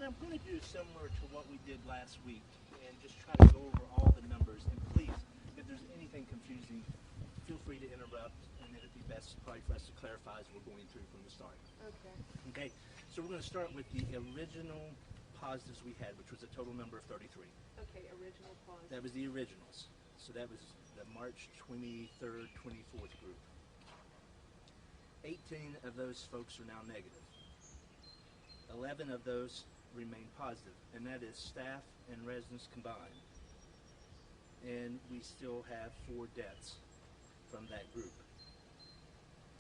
what I'm going to do is similar to what we did last week and just try to go over all the numbers. And please, if there's anything confusing, feel free to interrupt, and it'd be best probably for us to clarify as we're going through from the start. Okay. Okay, so we're going to start with the original positives we had, which was a total number of 33. Okay, original positive. That was the originals. So that was the March 23rd, 24th group. 18 of those folks are now negative. 11 of those remain positive, and that is staff and residents combined. And we still have 4 deaths from that group.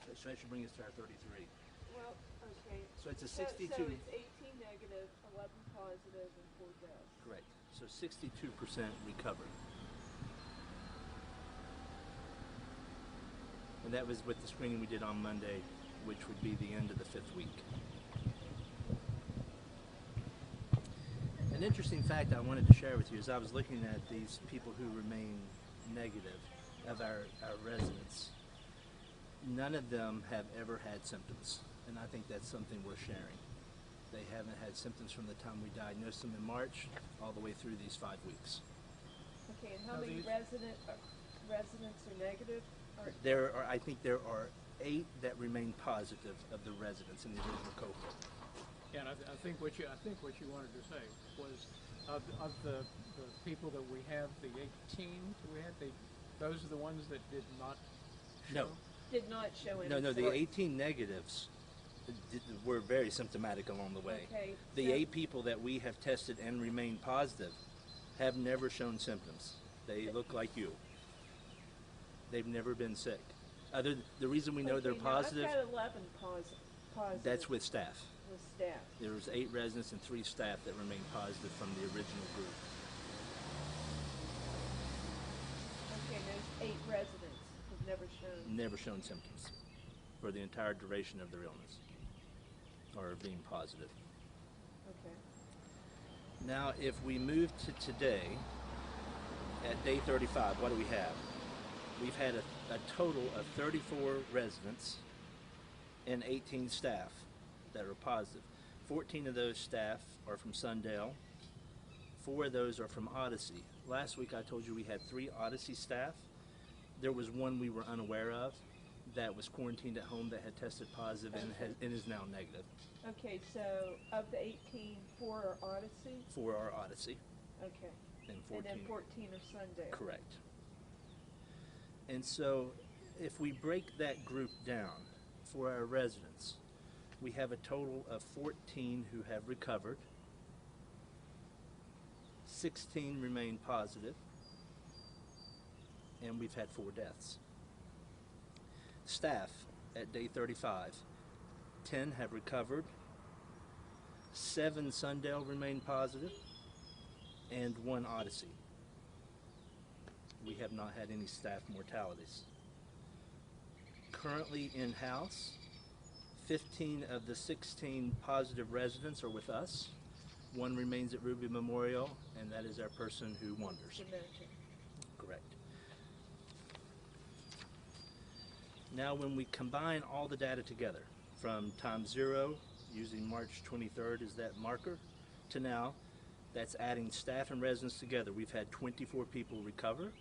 So that should bring us to our 33. Well, okay. So it's a 62. So it's 18 negative, 11 positive, and 4 deaths. Correct. So 62% recovered. And that was with the screening we did on Monday, which would be the end of the 5th week. An interesting fact I wanted to share with you is I was looking at these people who remain negative of our residents. None of them have ever had symptoms, and I think that's something worth sharing. They haven't had symptoms from the time we diagnosed them in March all the way through these 5 weeks. Okay, and how many residents are negative? I think there are 8 that remain positive of the residents in the original cohort. Yeah, and I think what you wanted to say was of the people that we have, the 18 we had, those are the ones that did not show? No. Did not show any. No, the 18 negatives were very symptomatic along the way. Okay, the so 8 people that we have tested and remain positive have never shown symptoms. They look like you. They've never been sick. The reason we know they're positive, I've got 11 positive. that's with staff. With staff. There was 8 residents and 3 staff that remain positive from the original group. Okay, those 8 residents have Never shown symptoms for the entire duration of their illness or being positive. Okay. Now, if we move to today, at day 35, what do we have? We've had a total of 34 residents and 18 staff that are positive. 14 of those staff are from Sundale. 4 of those are from Odyssey. Last week I told you we had 3 Odyssey staff. There was 1 we were unaware of that was quarantined at home that had tested positive and is now negative. Okay, so of the 18, 4 are Odyssey? 4 are Odyssey. Okay. And 14. And then 14 are Sundale. Correct. And so if we break that group down for our residents, we have a total of 14 who have recovered, 16 remain positive, and we've had 4 deaths. Staff at day 35, 10 have recovered, 7 Sundale remain positive, and 1 Odyssey. We have not had any staff mortalities. Currently in-house, 15 of the 16 positive residents are with us. 1 remains at Ruby Memorial, and that is our person who wanders. Correct. Now when we combine all the data together, from time 0, using March 23rd as that marker, to now, that's adding staff and residents together. We've had 24 people recover,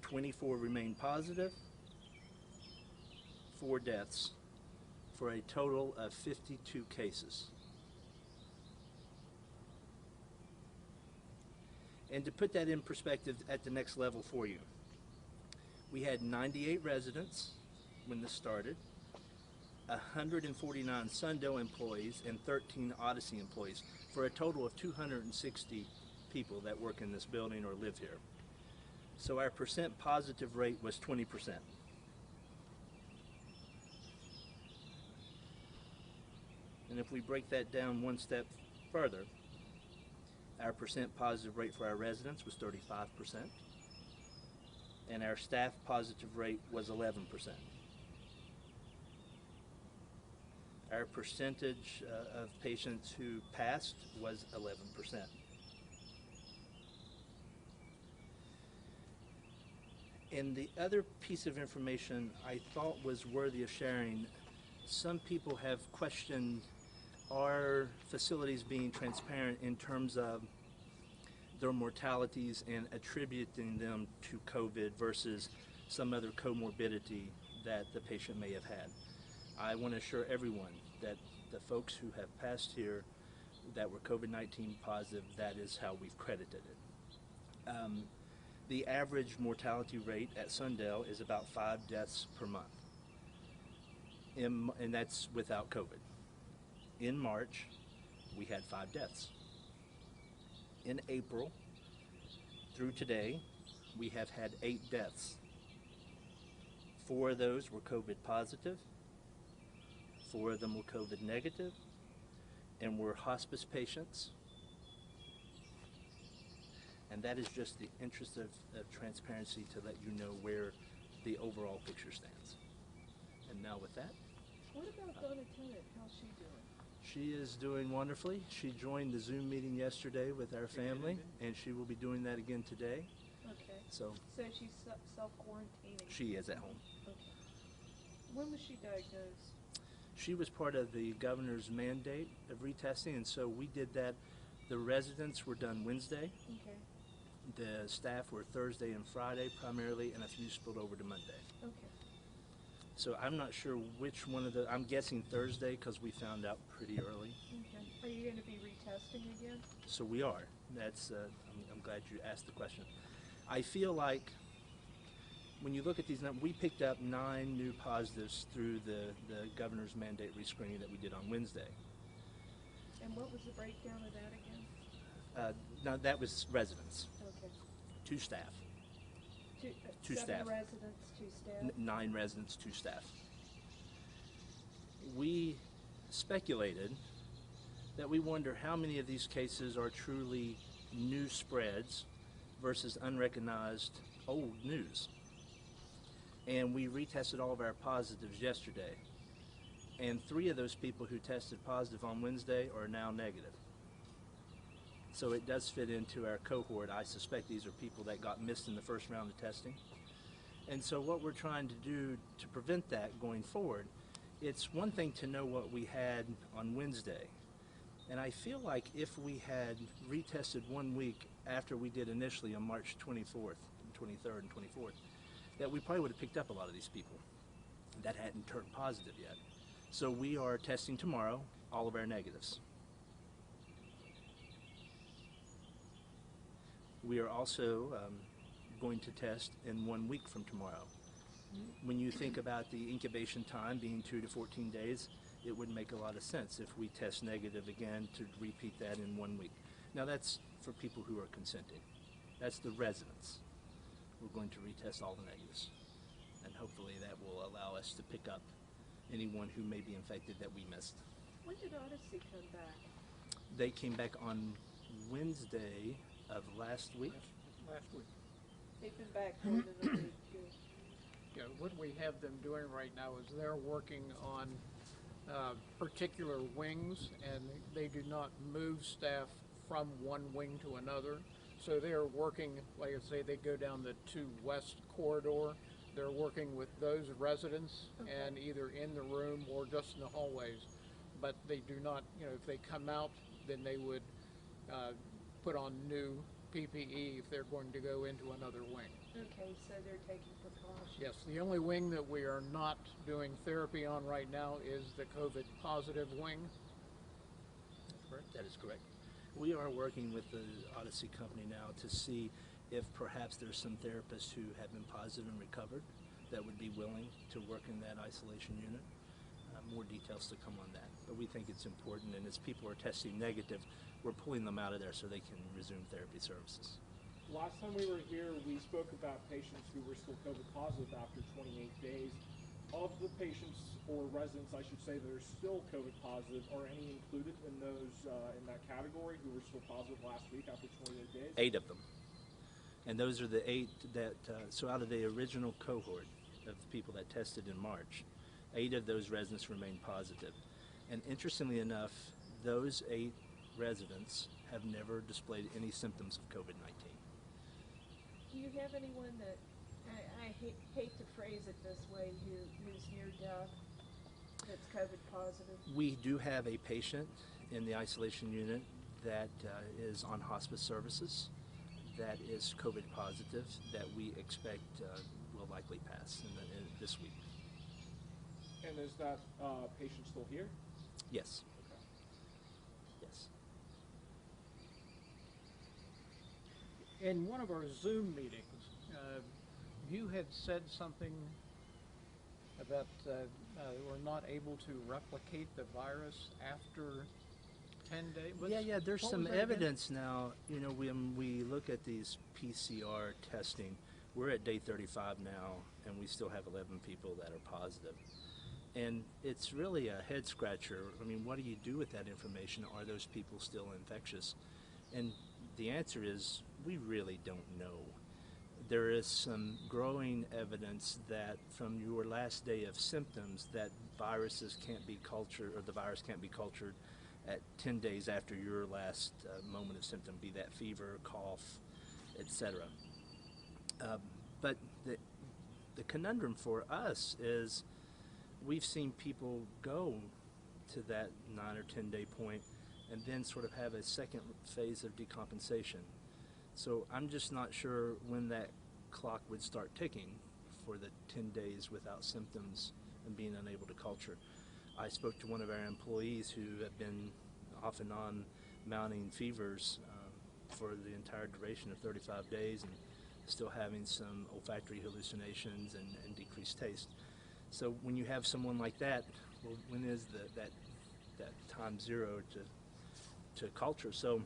24 remain positive, 4 deaths, for a total of 52 cases. And to put that in perspective at the next level for you, we had 98 residents when this started, 149 Sundale employees, and 13 Odyssey employees, for a total of 260 people that work in this building or live here. So our percent positive rate was 20%. And if we break that down one step further, our percent positive rate for our residents was 35%, and our staff positive rate was 11%. Our percentage of patients who passed was 11%. And the other piece of information I thought was worthy of sharing, some people have questioned are facilities being transparent in terms of their mortalities and attributing them to COVID versus some other comorbidity that the patient may have had? I want to assure everyone that the folks who have passed here that were COVID-19 positive, that is how we've credited it. The average mortality rate at Sundale is about 5 deaths per month, and that's without COVID. In March, we had 5 deaths. In April, through today, we have had 8 deaths. 4 of those were COVID positive, 4 of them were COVID negative, and were hospice patients. And that is just the interest of transparency to let you know where the overall picture stands. And now with that. What about Donna Tennant? How's she doing? She is doing wonderfully. She joined the Zoom meeting yesterday with our family, and she will be doing that again today. Okay. So she's self-quarantining? She is at home. Okay. When was she diagnosed? She was part of the governor's mandate of retesting, and so we did that. The residents were done Wednesday. Okay. The staff were Thursday and Friday primarily, and a few spilled over to Monday. Okay. So I'm not sure which one of the, I'm guessing Thursday because we found out pretty early. Okay. Are you going to be retesting again? So we are. That's, I'm glad you asked the question. I feel like when you look at these numbers, we picked up 9 new positives through the governor's mandate rescreening that we did on Wednesday. And what was the breakdown of that again? Now that was residents. Okay. 2 staff. 2 7 staff. residents, 2 staff? 9 residents, 2 staff. We speculated that we wonder how many of these cases are truly new spreads versus unrecognized old news. And we retested all of our positives yesterday. And 3 of those people who tested positive on Wednesday are now negative. So it does fit into our cohort. I suspect these are people that got missed in the first round of testing. And so what we're trying to do to prevent that going forward, it's one thing to know what we had on Wednesday. And I feel like if we had retested 1 week after we did initially on March 24th, 23rd, and 24th, that we probably would have picked up a lot of these people that hadn't turned positive yet. So we are testing tomorrow all of our negatives. We are also going to test in 1 week from tomorrow. When you think about the incubation time being 2 to 14 days, it would make a lot of sense if we test negative again to repeat that in 1 week. Now that's for people who are consenting. That's the residents. We're going to retest all the negatives. And hopefully that will allow us to pick up anyone who may be infected that we missed. When did Odyssey come back? They came back on Wednesday of last week. Last week. They've been back more than a week. Good. Yeah, what we have them doing right now is they're working on particular wings, and they do not move staff from one wing to another. So they are working, like I say, they go down the 2 west corridor. They're working with those residents and either in the room or just in the hallways. But they do not, if they come out, then they would put on new PPE if they're going to go into another wing. Okay, so they're taking precautions. Yes, the only wing that we are not doing therapy on right now is the COVID positive wing. That's correct. That is correct. We are working with the Odyssey company now to see if perhaps there's some therapists who have been positive and recovered that would be willing to work in that isolation unit. More details to come on that. But we think it's important, and as people are testing negative, we're pulling them out of there so they can resume therapy services. Last time we were here, we spoke about patients who were still COVID positive after 28 days. Of the patients, or residents, I should say, that are still COVID positive, are any included in those in that category who were still positive last week after 28 days? 8 of them. And those are the 8 that, so out of the original cohort of the people that tested in March, 8 of those residents remain positive. And interestingly enough, those 8 residents have never displayed any symptoms of COVID-19. Do you have anyone that, I hate to phrase it this way, who's near death? that's COVID positive? We do have a patient in the isolation unit that is on hospice services that is COVID positive that we expect will likely pass in this week. And is that patient still here? Yes. Okay. Yes. In one of our Zoom meetings, you had said something about we're not able to replicate the virus after 10 days. Yeah, there's what some was that again? evidence now. You know, when we look at these PCR testing, we're at day 35 now, and we still have 11 people that are positive. And it's really a head scratcher. I mean, what do you do with that information? Are those people still infectious? And the answer is we really don't know. There is some growing evidence that from your last day of symptoms that viruses can't be cultured, or the virus can't be cultured at 10 days after your last moment of symptom, be that fever, cough, etc. But the conundrum for us is we've seen people go to that 9 or 10 day point and then sort of have a second phase of decompensation. So I'm just not sure when that clock would start ticking for the 10 days without symptoms and being unable to culture. I spoke to one of our employees who have been off and on mounting fevers for the entire duration of 35 days and still having some olfactory hallucinations and decreased taste. So when you have someone like that, well, when is that time zero to culture? So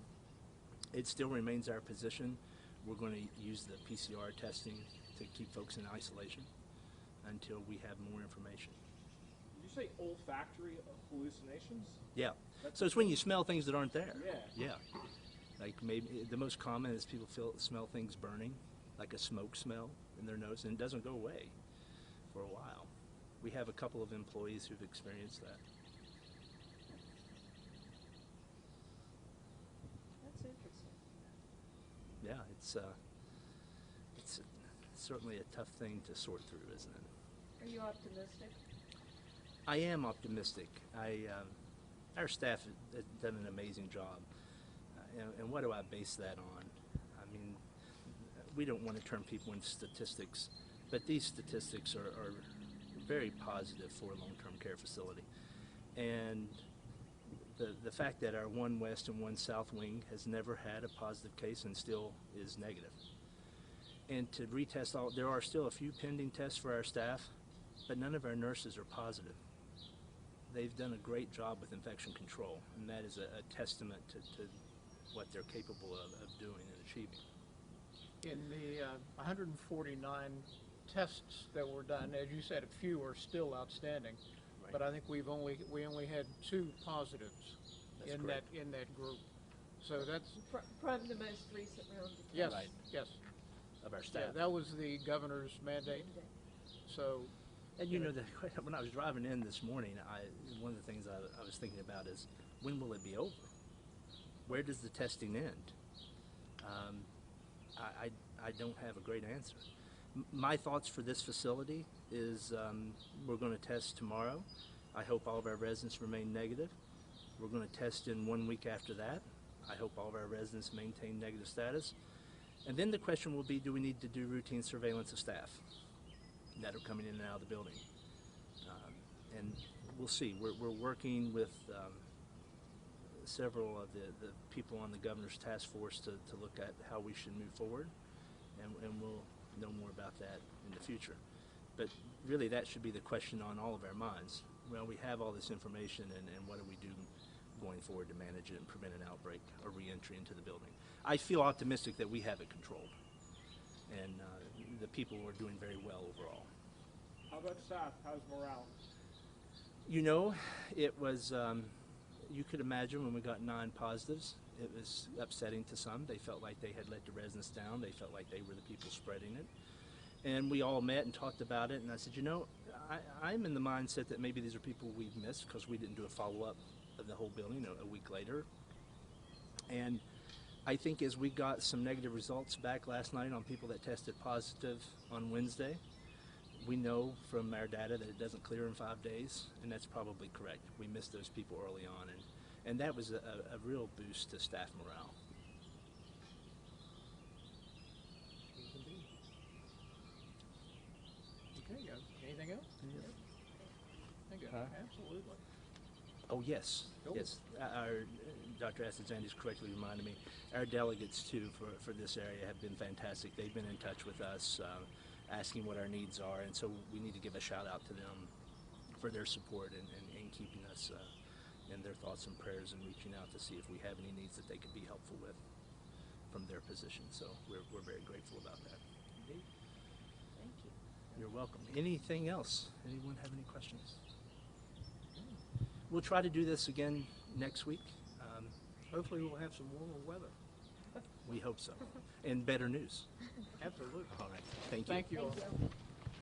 it still remains our position. We're going to use the PCR testing to keep folks in isolation until we have more information. Did you say olfactory hallucinations? Yeah. So it's when you smell things that aren't there. Yeah. Yeah. Like maybe the most common is people smell things burning, like a smoke smell in their nose, and it doesn't go away for a while. We have a couple of employees who've experienced that. That's interesting. Yeah, it's certainly a tough thing to sort through, isn't it? Are you optimistic? I am optimistic. Our staff has done an amazing job. And what do I base that on? I mean, we don't want to turn people into statistics, but these statistics are very positive for a long-term care facility. And the fact that our one west and one south wing has never had a positive case and still is negative. And to retest there are still a few pending tests for our staff, but none of our nurses are positive. They've done a great job with infection control, and that is a testament to what they're capable of doing and achieving. In the 149 tests that were done, as you said, a few are still outstanding, Right. but I think we only had 2 positives That's in correct. that group. So that's From the most recent round of yes, Right. yes. Of our Yeah, staff. that was the governor's mandate. So And you know, when I was driving in this morning, one of the things I was thinking about is, when will it be over? Where does the testing end? I don't have a great answer. My thoughts for this facility is we're going to test tomorrow. I hope all of our residents remain negative. We're going to test in 1 week after that. I hope all of our residents maintain negative status. And then the question will be, do we need to do routine surveillance of staff that are coming in and out of the building? And we'll see. We're working with several of the people on the governor's task force to look at how we should move forward, and we'll know more about that in the future. But really, that should be the question on all of our minds. Well, we have all this information, and what do we do going forward to manage it and prevent an outbreak or re-entry into the building? I feel optimistic that we have it controlled, and the people are doing very well overall. How about staff? How's morale? You know, it was, you could imagine when we got 9 positives, it was upsetting to some. They felt like they had let the residents down. They felt like they were the people spreading it. And we all met and talked about it, and I said, you know, I'm in the mindset that maybe these are people we've missed because we didn't do a follow-up of the whole building a week later. And I think as we got some negative results back last night on people that tested positive on Wednesday, We know from our data that it doesn't clear in 5 days, and that's probably correct. We missed those people early on, and that was a real boost to staff morale. Okay, guys, anything else? Thank you. Absolutely. Oh, yes, Cool. yes. Our Dr. Asadzandi's correctly reminded me, our delegates too for this area have been fantastic. They've been in touch with us, asking what our needs are, and so we need to give a shout out to them for their support and keeping us in their thoughts and prayers, and reaching out to see if we have any needs that they could be helpful with from their position. So we're very grateful about that. Indeed. Thank you. You're welcome. Anything else? Anyone have any questions? We'll try to do this again next week. Hopefully we'll have some warmer weather. We hope so. And better news. Absolutely. All right. Thank you. Thank you all. Thank you.